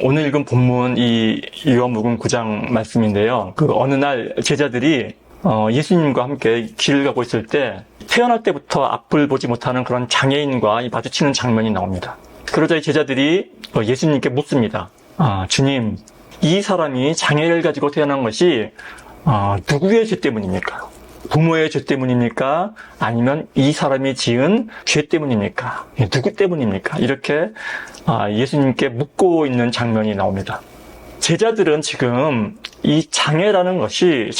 오늘 읽은 본문 이 요한복음 9장 말씀인데요. 어느 날 제자들이 예수님과 함께 길을 가고 있을 때 태어날 때부터 앞을 보지 못하는 그런 장애인과 마주치는 장면이 나옵니다. 그러자 이 제자들이 예수님께 묻습니다. 주님, 이 사람이 장애를 가지고 태어난 것이 누구의 죄 때문입니까? 부모의 죄 때문입니까? 아니면 이 사람이 지은 죄 때문입니까? 누구 때문입니까? 이렇게 예수님께 묻고 있는 장면이 나옵니다. 제자들은 지금 이 장애라는 것이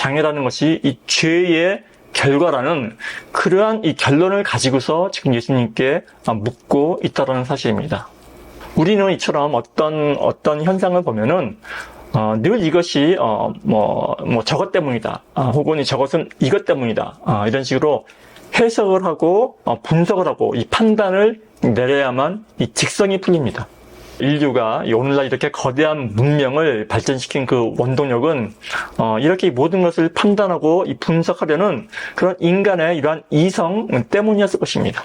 이 죄의 결과라는 그러한 이 결론을 가지고서 지금 예수님께 묻고 있다는 사실입니다. 우리는 이처럼 어떤 현상을 보면은 늘 이것이 저것 때문이다. 혹은 저것은 이것 때문이다. 이런 식으로 해석을 하고 분석을 하고 이 판단을 내려야만 이 직성이 풀립니다. 인류가 오늘날 이렇게 거대한 문명을 발전시킨 그 원동력은 이렇게 모든 것을 판단하고 이 분석하려는 그런 인간의 이러한 이성 때문이었을 것입니다.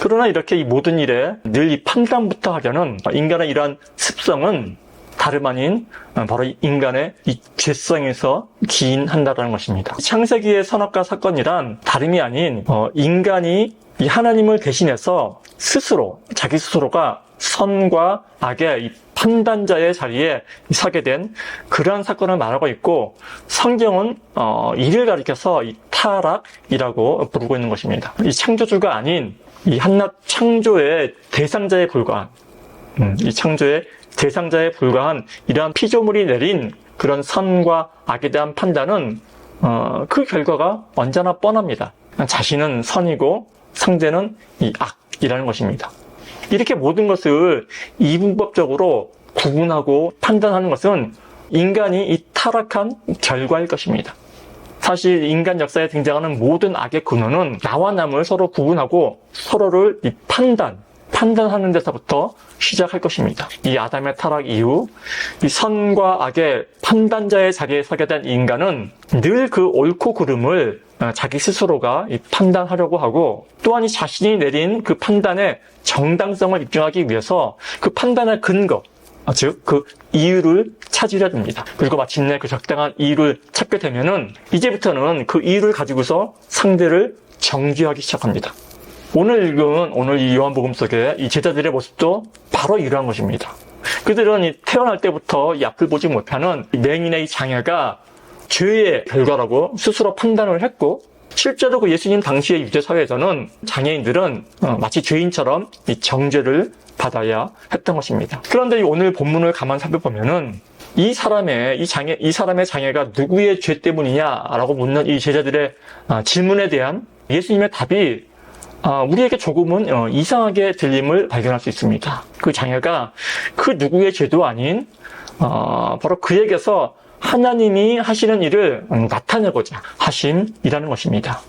그러나 이렇게 이 모든 일에 늘 이 판단부터 하려는 인간의 이러한 습성은 다름 아닌 바로 인간의 이 죄성에서 기인한다는 것입니다. 창세기의 선악과 사건이란 다름이 아닌 인간이 이 하나님을 대신해서 자기 스스로가 선과 악의 이 판단자의 자리에 서게 된 그러한 사건을 말하고 있고, 성경은 이를 가리켜서 이 타락이라고 부르고 있는 것입니다. 이 창조주가 아닌 이 한낱 창조의 대상자에 불과한 이러한 피조물이 내린 그런 선과 악에 대한 판단은 그 결과가 언제나 뻔합니다. 자신은 선이고 상대는 이 악이라는 것입니다. 이렇게 모든 것을 이분법적으로 구분하고 판단하는 것은 인간이 이 타락한 결과일 것입니다. 사실 인간 역사에 등장하는 모든 악의 근원은 나와 남을 서로 구분하고 서로를 이 판단하는 데서부터 시작할 것입니다. 이 아담의 타락 이후 이 선과 악의 판단자의 자리에 서게 된 인간은 늘 그 옳고 그름을 자기 스스로가 판단하려고 하고, 또한 이 자신이 내린 그 판단의 정당성을 입증하기 위해서 그 판단의 근거, 즉 그 이유를 찾으려 듭니다. 그리고 마침내 그 적당한 이유를 찾게 되면은 이제부터는 그 이유를 가지고서 상대를 정죄하기 시작합니다. 오늘 이 요한복음 속에 이 제자들의 모습도 바로 이러한 것입니다. 그들은 태어날 때부터 이 앞을 보지 못하는 맹인의 장애가 죄의 결과라고 스스로 판단을 했고, 실제로 그 예수님 당시의 유대사회에서는 장애인들은 마치 죄인처럼 이 정죄를 받아야 했던 것입니다. 그런데 오늘 본문을 가만 살펴보면은 이 사람의 장애가 누구의 죄 때문이냐라고 묻는 이 제자들의 질문에 대한 예수님의 답이 우리에게 조금은 이상하게 들림을 발견할 수 있습니다. 그 장애가 그 누구의 죄도 아닌 바로 그에게서 하나님이 하시는 일을 나타내고자 하심이라는 것입니다.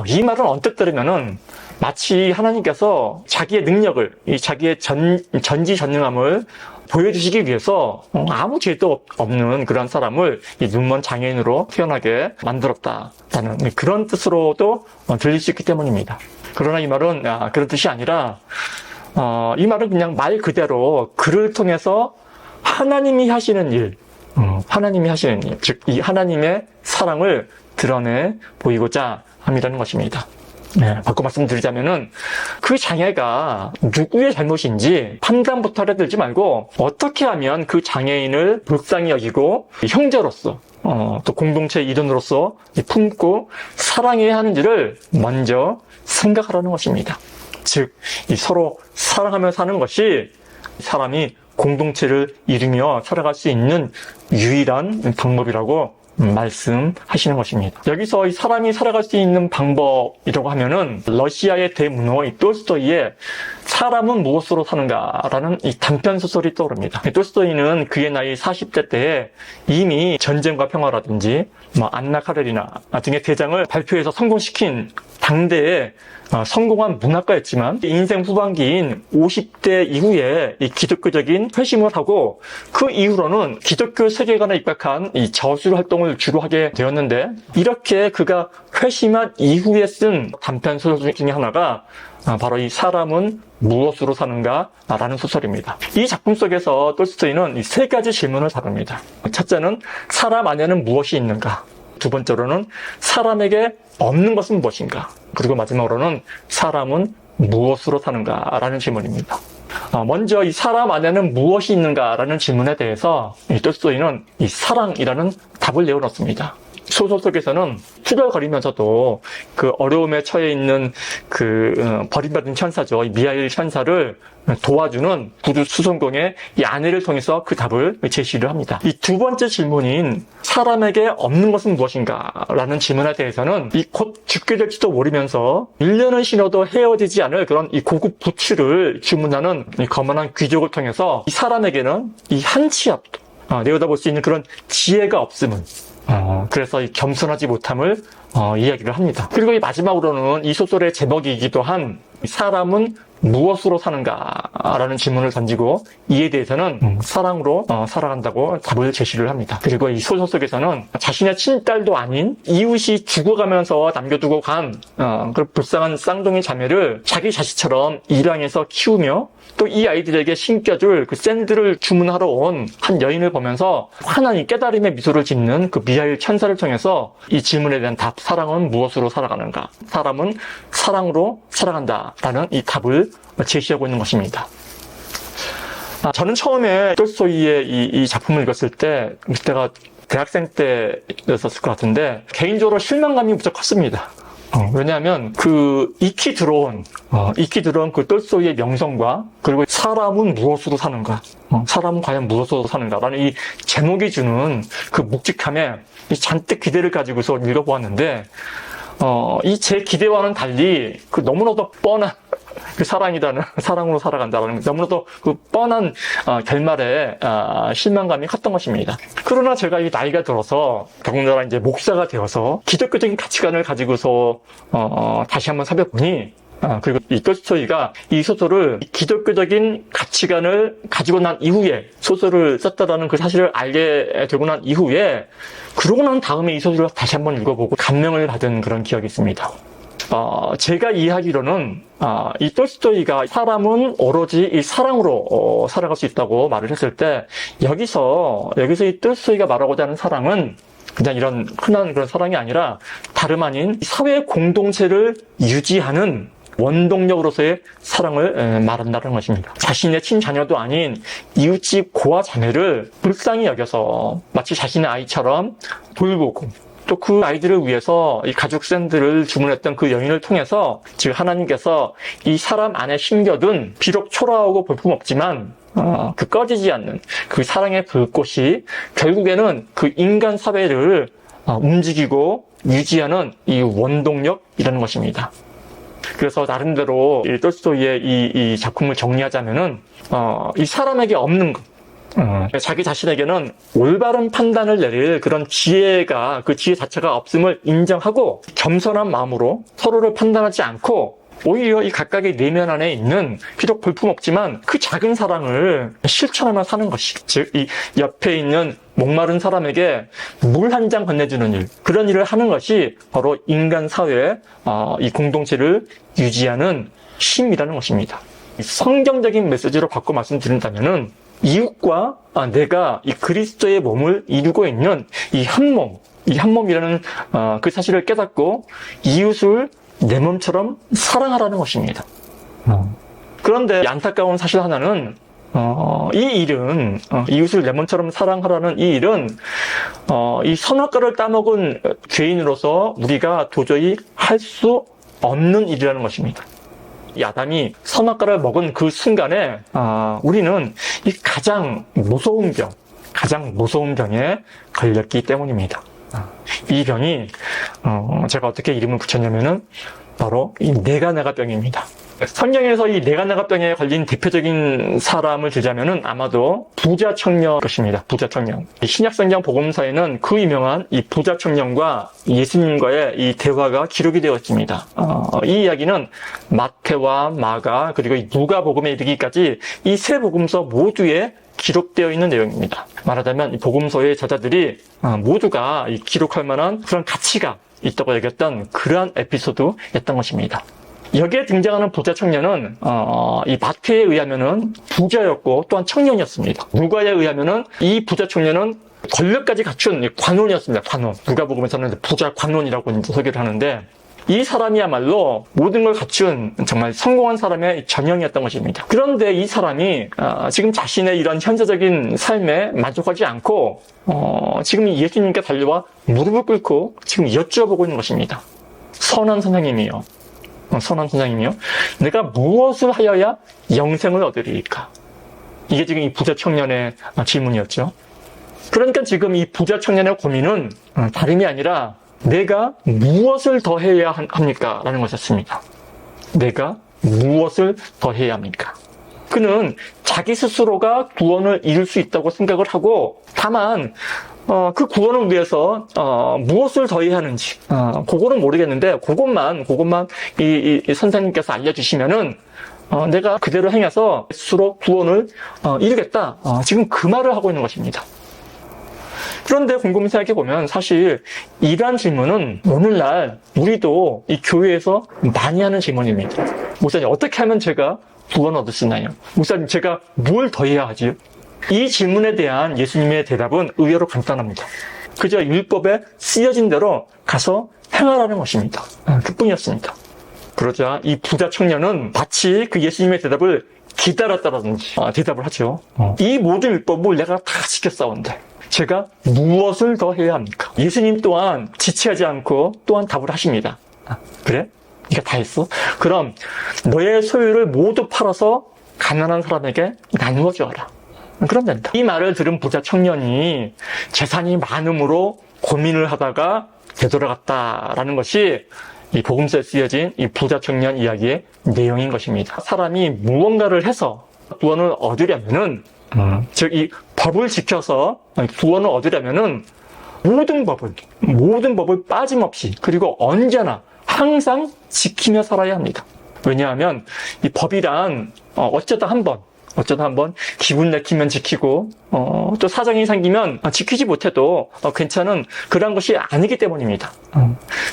이 말은 언뜻 들으면은 마치 하나님께서 자기의 능력을, 자기의 전지전능함을 보여주시기 위해서 아무 죄도 없는 그런 사람을 눈먼 장애인으로 태어나게 만들었다라는 그런 뜻으로도 들릴 수 있기 때문입니다. 그러나 이 말은 그런 뜻이 아니라 이 말은 그냥 말 그대로 그를 통해서 하나님이 하시는 일, 즉 이 하나님의 사랑을 드러내 보이고자 함이라는 것입니다. 바꿔 말씀드리자면은 그 장애가 누구의 잘못인지 판단부터 하려 들지 말고 어떻게 하면 그 장애인을 불쌍히 여기고 형제로서 또 공동체의 일원으로서 품고 사랑해야 하는지를 먼저 생각하라는 것입니다. 즉 서로 사랑하며 사는 것이 사람이 공동체를 이루며 살아갈 수 있는 유일한 방법이라고 말씀하시는 것입니다. 여기서 이 사람이 살아갈 수 있는 방법이라고 하면은 러시아의 대문호 톨스토이의 사람은 무엇으로 사는가라는 이 단편 소설이 떠오릅니다. 톨스토이는 그의 나이 40대 때에 이미 전쟁과 평화라든지 안나 카레리나 등의 대장을 발표해서 성공시킨 당대의 성공한 문학가였지만 인생 후반기인 50대 이후에 이 기독교적인 회심을 하고 그 이후로는 기독교 세계관에 입각한 이 저술 활동을 삶을 주로 하게 되었는데, 이렇게 그가 회심한 이후에 쓴 단편 소설 중에 하나가 바로 이 사람은 무엇으로 사는가? 라는 소설입니다. 이 작품 속에서 톨스토이는 이 세 가지 질문을 다룹니다. 첫째는 사람 안에는 무엇이 있는가? 두 번째로는 사람에게 없는 것은 무엇인가? 그리고 마지막으로는 사람은 무엇으로 사는가? 라는 질문입니다. 먼저 이 사람 안에는 무엇이 있는가라는 질문에 대해서 이 톨스토이는 이 사랑이라는 답을 내어놓습니다. 소설 속에서는 투덜거리면서도 그 어려움에 처해 있는 버림받은 천사죠. 이 미하일 천사를 도와주는 구두 수송공의 이 아내를 통해서 그 답을 제시를 합니다. 이 두 번째 질문인 사람에게 없는 것은 무엇인가? 라는 질문에 대해서는 이 곧 죽게 될지도 모르면서 1년을 신어도 헤어지지 않을 그런 이 고급 부츠를 주문하는 이 거만한 귀족을 통해서 이 사람에게는 이 한 치 앞도 내어다볼 수 있는 그런 지혜가 없음을 그래서 이 겸손하지 못함을 이야기를 합니다. 그리고 이 마지막으로는 이 소설의 제목이기도 한 사람은 무엇으로 사는가라는 질문을 던지고 이에 대해서는 사랑으로 살아간다고 답을 제시를 합니다. 그리고 이 소설 속에서는 자신의 친딸도 아닌 이웃이 죽어가면서 남겨두고 간 그런 불쌍한 쌍둥이 자매를 자기 자식처럼 입양해서 키우며 또 이 아이들에게 신겨줄 그 샌드를 주문하러 온 한 여인을 보면서 환한 깨달음의 미소를 짓는 그 미하일 천사를 통해서 이 질문에 대한 답, 사랑은 무엇으로 살아가는가? 사람은 사랑으로 살아간다라는 이 답을 제시하고 있는 것입니다. 저는 처음에 톨스토이의 이 작품을 읽었을 때, 그때가 대학생 때였었을 것 같은데, 개인적으로 실망감이 무척 컸습니다. 왜냐하면 익히 들어온 그 톨스토이의 명성과 그리고 사람은 무엇으로 사는가, 사람은 과연 무엇으로 사는가라는 이 제목이 주는 그 묵직함에 잔뜩 기대를 가지고서 읽어보았는데, 이 제 기대와는 달리 너무나도 뻔한 사랑으로 살아간다라는 너무나도 뻔한 결말에 실망감이 컸던 것입니다. 그러나 제가 이 나이가 들어서 더군다나 이제 목사가 되어서 기독교적인 가치관을 가지고서 다시 한번 살펴보니 그리고 이 톨스토이가 이 소설을 기독교적인 가치관을 가지고 난 이후에 소설을 썼다라는 그 사실을 알게 되고 난 이후에 그러고 난 다음에 이 소설을 다시 한번 읽어보고 감명을 받은 그런 기억이 있습니다. 제가 이해하기로는 이 톨스토이가 사람은 오로지 이 사랑으로 살아갈 수 있다고 말을 했을 때 여기서 이 톨스토이가 말하고자 하는 사랑은 그냥 이런 흔한 그런 사랑이 아니라 다름 아닌 사회 공동체를 유지하는 원동력으로서의 사랑을 말한다는 것입니다. 자신의 친자녀도 아닌 이웃집 고아 자매를 불쌍히 여겨서 마치 자신의 아이처럼 돌보고 또 그 아이들을 위해서 이 가죽 샌들을 주문했던 그 여인을 통해서 즉 하나님께서 이 사람 안에 심겨둔 비록 초라하고 볼품없지만 그 꺼지지 않는 그 사랑의 불꽃이 결국에는 그 인간 사회를 움직이고 유지하는 이 원동력이라는 것입니다. 그래서 나름대로 이 톨스토이의 이 작품을 정리하자면은 이 사람에게 없는 것, 자기 자신에게는 올바른 판단을 내릴 그런 지혜가 그 지혜 자체가 없음을 인정하고 겸손한 마음으로 서로를 판단하지 않고 오히려 이 각각의 내면 안에 있는 비록 볼품없지만 그 작은 사랑을 실천하며 사는 것이 즉 이 옆에 있는 목마른 사람에게 물 한 잔 건네주는 일 그런 일을 하는 것이 바로 인간 사회의 이 공동체를 유지하는 힘이라는 것입니다. 성경적인 메시지로 바꿔 말씀드린다면은 이웃과 내가 이 그리스도의 몸을 이루고 있는 이 한 몸이라는 그 사실을 깨닫고 이웃을 내 몸처럼 사랑하라는 것입니다. 그런데 안타까운 사실 하나는 이 일은 이웃을 내 몸처럼 사랑하라는 이 일은 이 선악과를 따먹은 죄인으로서 우리가 도저히 할 수 없는 일이라는 것입니다. 이 아담이 선악과를 먹은 그 순간에 우리는 이 가장 무서운 병에 걸렸기 때문입니다. 이 병이 제가 어떻게 이름을 붙였냐면은 바로 이 내가 병입니다. 성경에서 이 내간나갑병에 걸린 대표적인 사람을 들자면은 아마도 부자 청년 것입니다. 부자 청년. 신약 성경 복음서에는 그 유명한 이 부자 청년과 예수님과의 이 대화가 기록이 되어 있습니다. 이 이야기는 마태와 마가 그리고 이 누가복음에 이르기까지 이 세 복음서 모두에 기록되어 있는 내용입니다. 말하자면 이 복음서의 저자들이 모두가 기록할 만한 그런 가치가 있다고 여겼던 그러한 에피소드였던 것입니다. 여기에 등장하는 부자 청년은 이 마태에 의하면은 부자였고 또한 청년이었습니다. 누가에 의하면은 이 부자 청년은 권력까지 갖춘 관원이었습니다. 관원. 누가복음에서는 부자 관원이라고 이제 소개를 하는데 이 사람이야말로 모든 걸 갖춘 정말 성공한 사람의 전형이었던 것입니다. 그런데 이 사람이 지금 자신의 이런 현재적인 삶에 만족하지 않고 지금 예수님께 달려와 무릎을 꿇고 지금 여쭈어보고 있는 것입니다. 선한 선생님이요. 내가 무엇을 하여야 영생을 얻으리까? 이게 지금 이 부자 청년의 질문이었죠. 그러니까 지금 이 부자 청년의 고민은 다름이 아니라 내가 무엇을 더 해야 합니까? 라는 것이었습니다. 내가 무엇을 더 해야 합니까? 그는 자기 스스로가 구원을 이룰 수 있다고 생각을 하고 다만 그 구원을 위해서 무엇을 더 해야 하는지 그거는 모르겠는데 그것만 이 선생님께서 알려주시면은 내가 그대로 행해서 스스로 구원을 이루겠다. 지금 그 말을 하고 있는 것입니다. 그런데 곰곰이 생각해보면 사실 이러한 질문은 오늘날 우리도 이 교회에서 많이 하는 질문입니다. 목사님, 어떻게 하면 제가 구원을 얻을 수 있나요? 목사님, 제가 뭘 더 해야 하지요? 이 질문에 대한 예수님의 대답은 의외로 간단합니다. 그저 율법에 쓰여진 대로 가서 행하라는 것입니다. 그뿐이었습니다. 그러자 이 부자 청년은 마치 그 예수님의 대답을 기다렸다라든지 대답을 하죠. 이 모든 율법을 내가 다 지켰사온데 제가 무엇을 더 해야 합니까? 예수님 또한 지체하지 않고 또한 답을 하십니다. 그래? 네가 다 했어? 그럼 너의 소유를 모두 팔아서 가난한 사람에게 나누어 주어라. 그럼 된다. 이 말을 들은 부자 청년이 재산이 많음으로 고민을 하다가 되돌아갔다라는 것이 이 복음서에 쓰여진 이 부자 청년 이야기의 내용인 것입니다. 사람이 무언가를 해서 구원을 얻으려면은 즉 이 법을 지켜서 구원을 얻으려면은 모든 법을 빠짐없이 그리고 언제나 항상 지키며 살아야 합니다. 왜냐하면 이 법이란 어쩌다 한번 기분 내키면 지키고 또 사정이 생기면 지키지 못해도 괜찮은 그런 것이 아니기 때문입니다.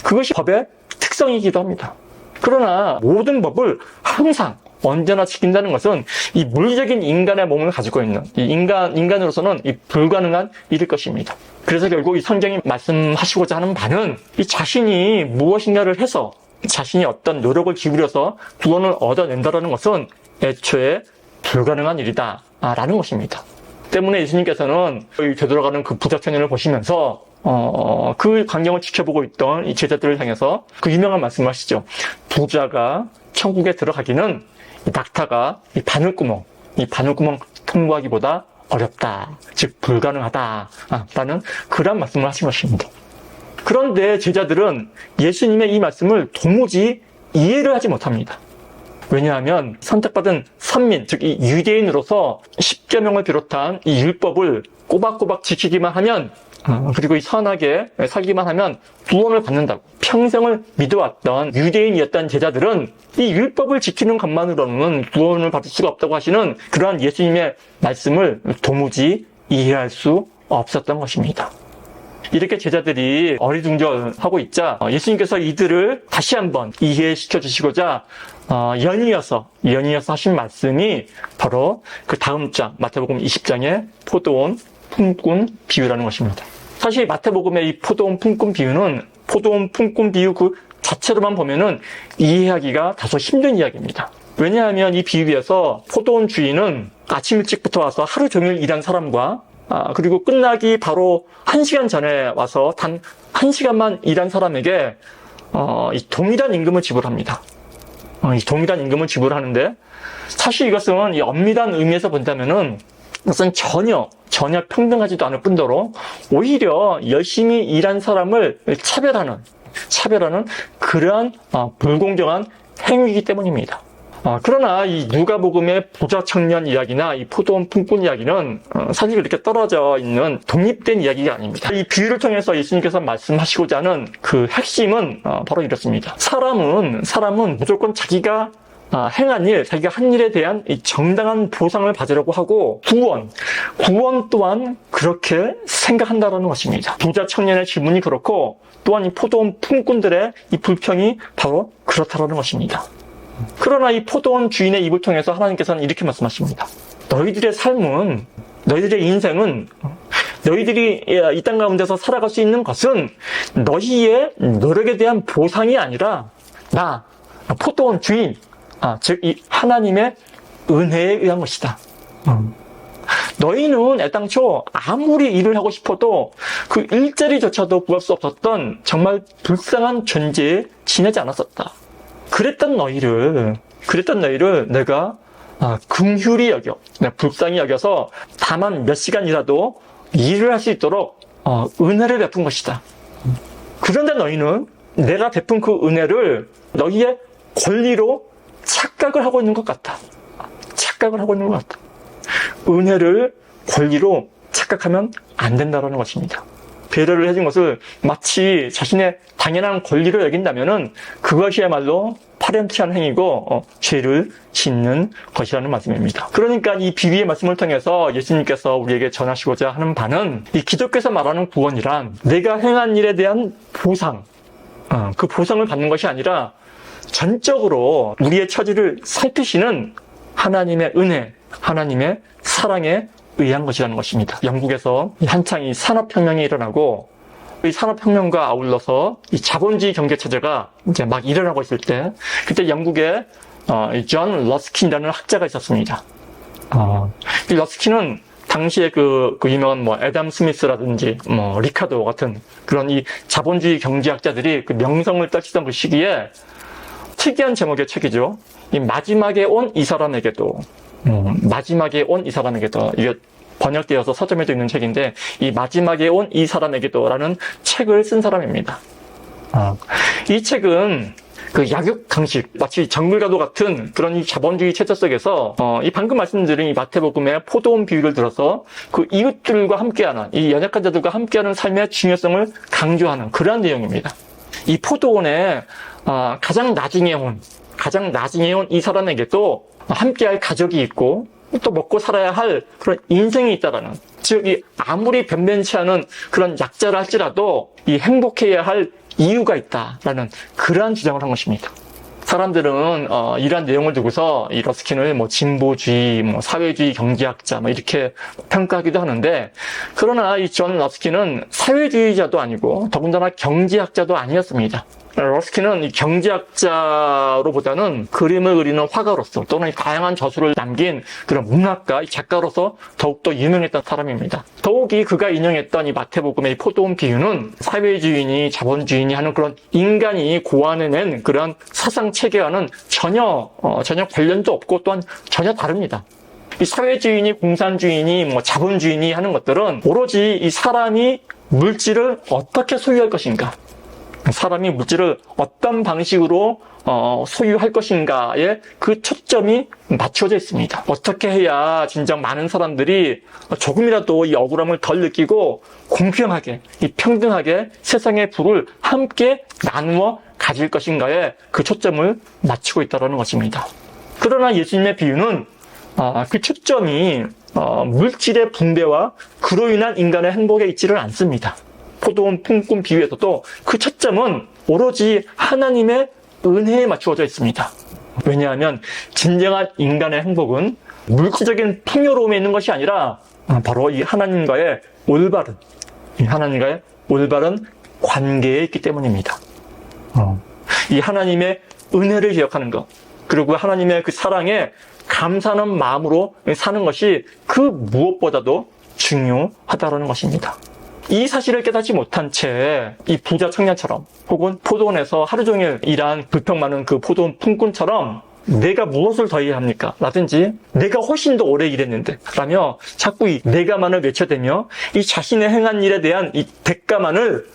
그것이 법의 특성이기도 합니다. 그러나 모든 법을 항상 언제나 지킨다는 것은 이 물리적인 인간의 몸을 가지고 있는 이 인간으로서는 이 불가능한 일일 것입니다. 그래서 결국 이 성경이 말씀하시고자 하는 바는 이 자신이 무엇인가를 해서 자신이 어떤 노력을 기울여서 구원을 얻어낸다는 것은 애초에 불가능한 일이다 라는 것입니다. 때문에 예수님께서는 되돌아가는 그 부자 청년을 보시면서 그 광경을 지켜보고 있던 이 제자들을 향해서 그 유명한 말씀을 하시죠. 부자가 천국에 들어가기는 이 낙타가 이 바늘구멍 통과하기보다 어렵다, 즉 불가능하다라는 그런 말씀을 하신 것입니다. 그런데 제자들은 예수님의 이 말씀을 도무지 이해를 하지 못합니다. 왜냐하면 선택받은 선민, 즉 이 유대인으로서 십계명을 비롯한 이 율법을 꼬박꼬박 지키기만 하면 그리고 이 선하게 살기만 하면 구원을 받는다고 평생을 믿어왔던 유대인이었던 제자들은 이 율법을 지키는 것만으로는 구원을 받을 수가 없다고 하시는 그러한 예수님의 말씀을 도무지 이해할 수 없었던 것입니다. 이렇게 제자들이 어리둥절하고 있자 예수님께서 이들을 다시 한번 이해시켜 주시고자 연이어서 하신 말씀이 바로 그 다음 장 마태복음 20장의 포도원 품꾼 비유라는 것입니다. 사실 마태복음의 이 포도원 품꾼 비유는 포도원 품꾼 비유 그 자체로만 보면은 이해하기가 다소 힘든 이야기입니다. 왜냐하면 이 비유에서 포도원 주인은 아침 일찍부터 와서 하루 종일 일한 사람과 그리고 끝나기 바로 1시간 전에 와서 단 1시간만 일한 사람에게 이 동일한 임금을 지불합니다. 이 동일한 임금을 지불하는데 사실 이것은 이 엄밀한 의미에서 본다면은 이것은 전혀 평등하지도 않을 뿐더러 오히려 열심히 일한 사람을 차별하는 그러한 불공정한 행위이기 때문입니다. 그러나 이 누가복음의 부자 청년 이야기나 이 포도원 품꾼 이야기는 사실 이렇게 떨어져 있는 독립된 이야기가 아닙니다. 이 비유를 통해서 예수님께서 말씀하시고자 하는 그 핵심은 바로 이렇습니다. 사람은 무조건 자기가 행한 일, 자기가 한 일에 대한 이 정당한 보상을 받으려고 하고 구원 또한 그렇게 생각한다라는 것입니다. 부자 청년의 질문이 그렇고 또한 이 포도원 품꾼들의 이 불평이 바로 그렇다라는 것입니다. 그러나 이 포도원 주인의 입을 통해서 하나님께서는 이렇게 말씀하십니다. 너희들의 삶은, 너희들의 인생은, 너희들이 이 땅 가운데서 살아갈 수 있는 것은 너희의 노력에 대한 보상이 아니라 나, 포도원 주인, 즉 이 하나님의 은혜에 의한 것이다. 너희는 애당초 아무리 일을 하고 싶어도 그 일자리조차도 구할 수 없었던 정말 불쌍한 존재에 지내지 않았었다. 그랬던 너희를 내가 긍휼히 여겨, 불쌍히 여겨서 다만 몇 시간이라도 일을 할 수 있도록 은혜를 베푼 것이다. 그런데 너희는 내가 베푼 그 은혜를 너희의 권리로 착각을 하고 있는 것 같다. 은혜를 권리로 착각하면 안 된다는 것입니다. 배려를 해준 것을 마치 자신의 당연한 권리로 여긴다면은 그것이야말로 파렴치한 행위고 죄를 짓는 것이라는 말씀입니다. 그러니까 이 비유의 말씀을 통해서 예수님께서 우리에게 전하시고자 하는 바는 이 기독교에서 말하는 구원이란 내가 행한 일에 대한 보상, 그 보상을 받는 것이 아니라 전적으로 우리의 처지를 살피시는 하나님의 은혜, 하나님의 사랑에 의한 것이라는 것입니다. 영국에서 한창 이 산업혁명이 일어나고 이 산업혁명과 아울러서 이 자본주의 경제체제가 이제 막 일어나고 있을 때 그때 영국에 존 러스킨이라는 학자가 있었습니다. 이 러스킨은 당시에 그 유명한 애담 스미스라든지 리카도 같은 그런 이 자본주의 경제학자들이 그 명성을 떨치던 그 시기에 특이한 제목의 책이죠. 이 마지막에 온 이 사람에게도 이게 번역되어서 서점에도 있는 책인데 이 마지막에 온 이 사람에게도라는 책을 쓴 사람입니다. 이 책은 그 약육강식, 마치 정글과도 같은 그런 이 자본주의 체제 속에서 이 방금 말씀드린 이 마태복음의 포도원 비유를 들어서 그 이웃들과 함께하는 이 연약한 자들과 함께하는 삶의 중요성을 강조하는 그러한 내용입니다. 이 포도원에 가장 나중에 온 이 사람에게도 함께할 가족이 있고 또 먹고 살아야 할 그런 인생이 있다라는, 즉 이 아무리 변변치 않은 그런 약자라 할지라도 이 행복해야 할 이유가 있다라는 그러한 주장을 한 것입니다. 사람들은 이러한 내용을 두고서 이 러스킨을 진보주의, 사회주의 경제학자 이렇게 평가하기도 하는데, 그러나 이 존 러스킨은 사회주의자도 아니고 더군다나 경제학자도 아니었습니다. 러스킨은 이 경제학자로보다는 그림을 그리는 화가로서 또는 다양한 저술을 남긴 그런 문학가, 작가로서 더욱더 유명했던 사람입니다. 더욱이 그가 인용했던 이 마태복음의 포도원 비유는 사회주의니 자본주의니 하는 그런 인간이 고안해낸 그런 사상 체계와는 전혀 관련도 없고 또한 전혀 다릅니다. 이 사회주의니 공산주의니 자본주의니 하는 것들은 오로지 이 사람이 물질을 어떻게 소유할 것인가, 사람이 물질을 어떤 방식으로 소유할 것인가에 그 초점이 맞춰져 있습니다. 어떻게 해야 진정 많은 사람들이 조금이라도 이 억울함을 덜 느끼고 공평하게, 이 평등하게 세상의 부를 함께 나누어 가질 것인가에 그 초점을 맞추고 있다는 것입니다. 그러나 예수님의 비유는 그 초점이 물질의 분배와 그로 인한 인간의 행복에 있지를 않습니다. 포도원 품꾼 비유에서도 그 초점은 오로지 하나님의 은혜에 맞추어져 있습니다. 왜냐하면 진정한 인간의 행복은 물질적인 풍요로움에 있는 것이 아니라 바로 이 하나님과의 올바른 관계에 있기 때문입니다. 이 하나님의 은혜를 기억하는 것, 그리고 하나님의 그 사랑에 감사하는 마음으로 사는 것이 그 무엇보다도 중요하다는 것입니다. 이 사실을 깨닫지 못한 채 이 부자 청년처럼 혹은 포도원에서 하루 종일 일한 불평 많은 그 포도원 품꾼처럼 내가 무엇을 더 해야 합니까? 라든지 내가 훨씬 더 오래 일했는데 라며 자꾸 이 내가만을 외쳐대며 이 자신의 행한 일에 대한 이 대가만을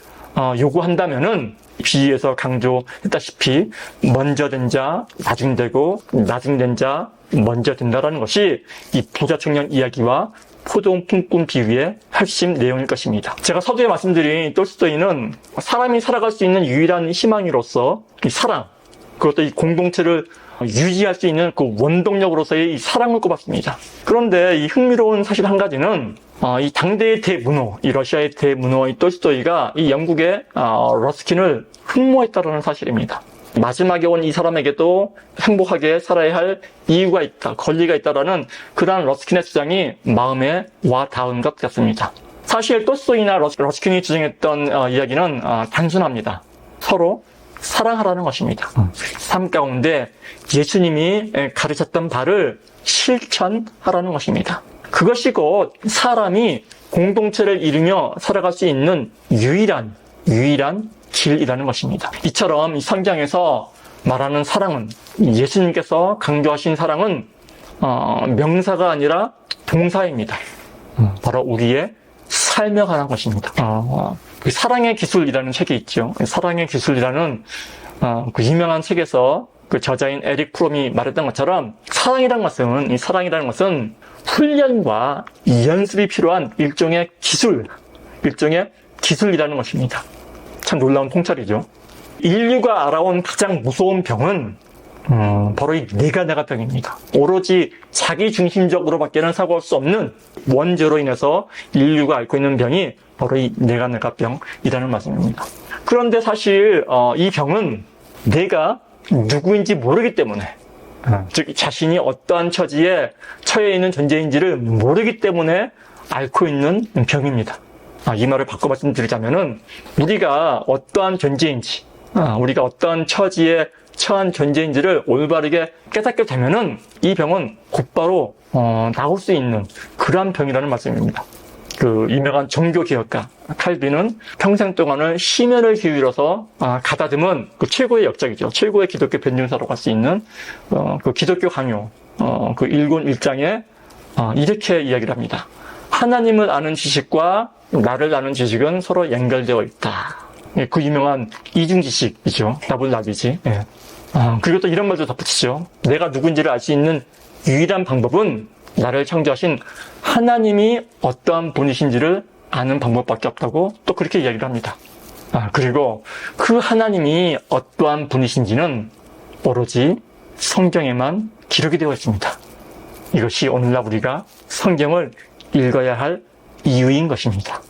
요구한다면은 비유에서 강조했다시피 먼저 된 자 나중 되고 나중 된 자 먼저 된다라는 것이 이 부자 청년 이야기와 포도원 품꾼 비유의 핵심 내용일 것입니다. 제가 서두에 말씀드린 톨스토이는 사람이 살아갈 수 있는 유일한 희망으로서 이 사랑, 그것도 이 공동체를 유지할 수 있는 그 원동력으로서의 이 사랑을 꼽았습니다. 그런데 이 흥미로운 사실 한 가지는 이 당대의 대문호, 이 러시아의 대문호 이 톨스토이가 이 영국의 러스킨을 흠모했다는 사실입니다. 마지막에 온 이 사람에게도 행복하게 살아야 할 이유가 있다, 권리가 있다라는 그러한 러스킨의 주장이 마음에 와 닿은 것 같습니다. 사실 톨스토이나 러스킨이 주장했던 이야기는 단순합니다. 서로 사랑하라는 것입니다. 삶 가운데 예수님이 가르쳤던 바를 실천하라는 것입니다. 그것이 곧 사람이 공동체를 이루며 살아갈 수 있는 유일한 길이라는 것입니다. 이처럼 성경에서 말하는 사랑은, 예수님께서 강조하신 사랑은 명사가 아니라 동사입니다. 바로 우리의 삶에 관한 것입니다. 그 사랑의 기술이라는 책이 있죠. 사랑의 기술이라는 그 유명한 책에서 그 저자인 에릭 프롬이 말했던 것처럼 사랑이라는 것은 훈련과 연습이 필요한 일종의 기술이라는 것입니다. 참 놀라운 통찰이죠. 인류가 알아온 가장 무서운 병은 바로 이 내가 병입니다. 오로지 자기 중심적으로밖에는 사고할 수 없는 원죄로 인해서 인류가 앓고 있는 병이 바로 이 내가 병이라는 말씀입니다. 그런데 사실 이 병은 내가 누구인지 모르기 때문에, 즉 자신이 어떠한 처지에 처해 있는 존재인지를 모르기 때문에 앓고 있는 병입니다. 이 말을 바꿔 말씀드리자면은 우리가 어떠한 존재인지, 우리가 어떠한 처지에 처한 존재인지를 올바르게 깨닫게 되면은 이 병은 곧바로 나올 수 있는 그러한 병이라는 말씀입니다. 그 유명한 종교개혁가 칼빈은 평생 동안을 심연을 기울여서 가다듬은 그 최고의 역작이죠. 최고의 기독교 변증사로 갈 수 있는 그 기독교 강요 그 1권 1장에 이렇게 이야기를 합니다. 하나님을 아는 지식과 나를 아는 지식은 서로 연결되어 있다. 그 유명한 이중지식이죠. 나불나비지. 그리고 또 이런 말도 덧붙이죠. 내가 누군지를 알 수 있는 유일한 방법은 나를 창조하신 하나님이 어떠한 분이신지를 아는 방법밖에 없다고 또 그렇게 이야기를 합니다. 그리고 그 하나님이 어떠한 분이신지는 오로지 성경에만 기록이 되어 있습니다. 이것이 오늘날 우리가 성경을 읽어야 할 이유인 것입니다.